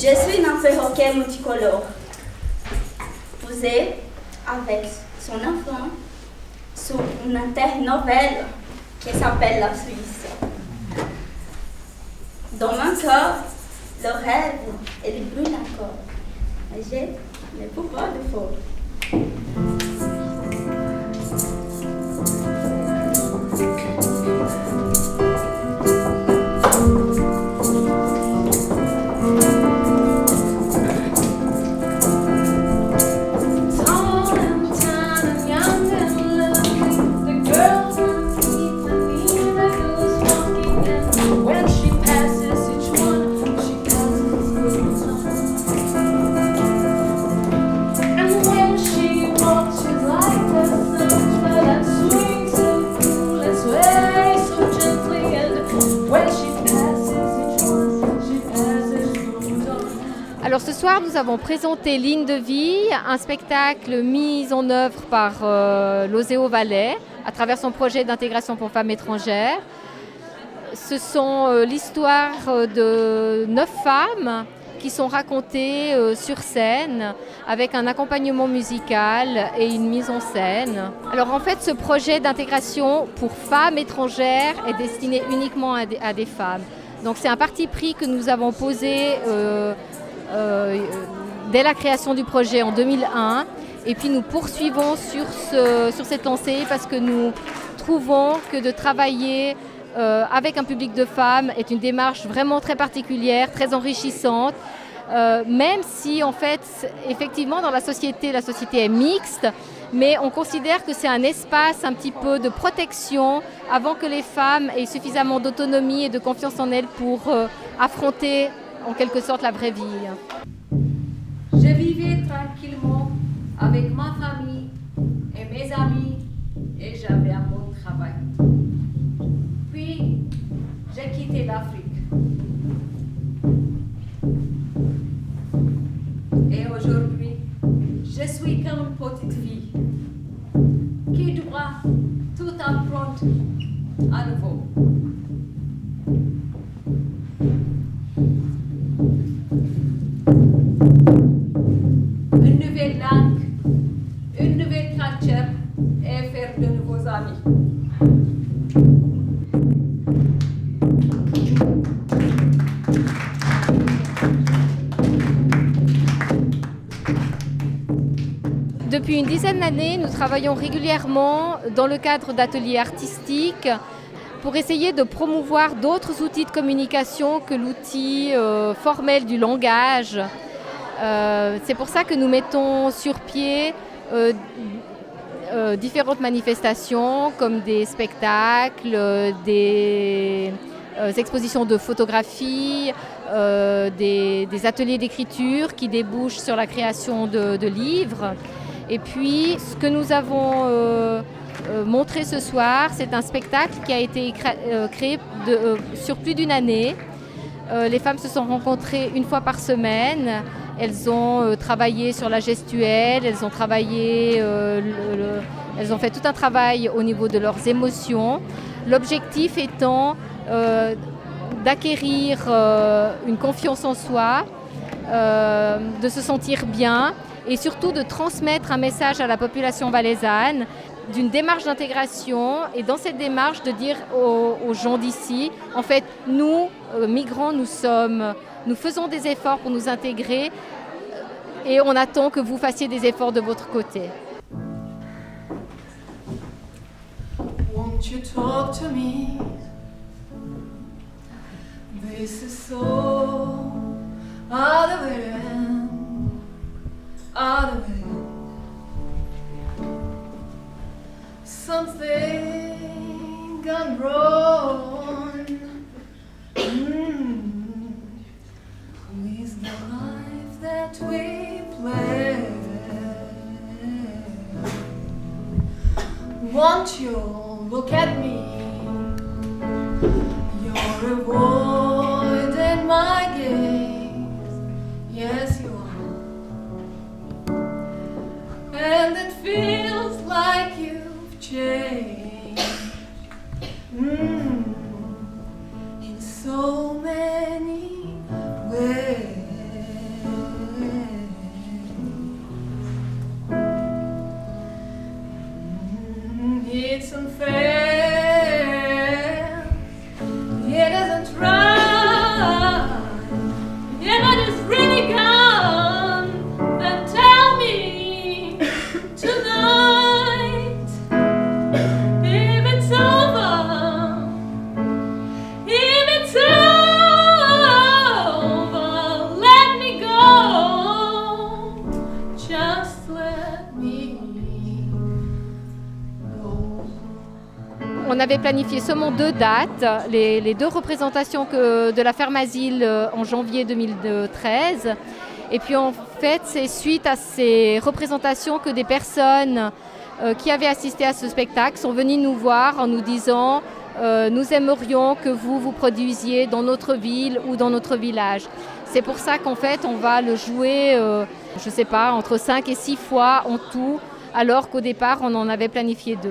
Je suis un perroquet multicolore, posé avec son enfant sur une internovelle qui s'appelle la Suisse. Dans mon corps, le rêve, il brûle encore. Mais j'ai le pouvoir de feu. Alors ce soir, nous avons présenté Ligne de vie, un spectacle mis en œuvre par l'Oseo Valais à travers son projet d'intégration pour femmes étrangères. Ce sont l'histoire de 9 femmes qui sont racontées sur scène avec un accompagnement musical et une mise en scène. Alors en fait, ce projet d'intégration pour femmes étrangères est destiné uniquement à des femmes. Donc c'est un parti pris que nous avons posé dès la création du projet en 2001, et puis nous poursuivons sur cette lancée parce que nous trouvons que de travailler avec un public de femmes est une démarche vraiment très particulière, très enrichissante, même si en fait effectivement dans la société est mixte, mais on considère que c'est un espace un petit peu de protection avant que les femmes aient suffisamment d'autonomie et de confiance en elles pour affronter en quelque sorte la vraie vie. Je vivais tranquillement avec ma famille et mes amis et j'avais un bon travail. Puis, j'ai quitté l'Afrique. Et aujourd'hui, je suis comme une petite fille qui doit tout apprendre à nouveau. Une nouvelle langue, une nouvelle culture et faire de nouveaux amis. Depuis une dizaine d'années, nous travaillons régulièrement dans le cadre d'ateliers artistiques pour essayer de promouvoir d'autres outils de communication que l'outil formel du langage. C'est pour ça que nous mettons sur pied différentes manifestations comme des spectacles, des expositions de photographie, des ateliers d'écriture qui débouchent sur la création de livres. Et puis ce que nous avons montré ce soir, c'est un spectacle qui a été créé sur plus d'une année. Les femmes se sont rencontrées une fois par semaine. Elles ont travaillé sur la gestuelle, elles ont fait tout un travail au niveau de leurs émotions. L'objectif étant d'acquérir une confiance en soi, de se sentir bien et surtout de transmettre un message à la population valaisanne d'une démarche d'intégration et dans cette démarche de dire aux gens d'ici, en fait, nous, migrants, nous faisons des efforts pour nous intégrer et on attend que vous fassiez des efforts de votre côté. Won't you talk to me? This is so out of hand, out of hand. Something gone wrong. Is the life that we play? Won't you look at me? You're avoiding my gaze. Yes, you are. And it feels like you've changed in so many ways. on avait planifié seulement 2 dates, les 2 représentations de la ferme asile en janvier 2013. Et puis en fait, c'est suite à ces représentations que des personnes qui avaient assisté à ce spectacle sont venues nous voir en nous disant nous aimerions que vous produisiez dans notre ville ou dans notre village. C'est pour ça qu'en fait, on va le jouer, je ne sais pas, entre 5 et 6 fois en tout, alors qu'au départ, on en avait planifié 2.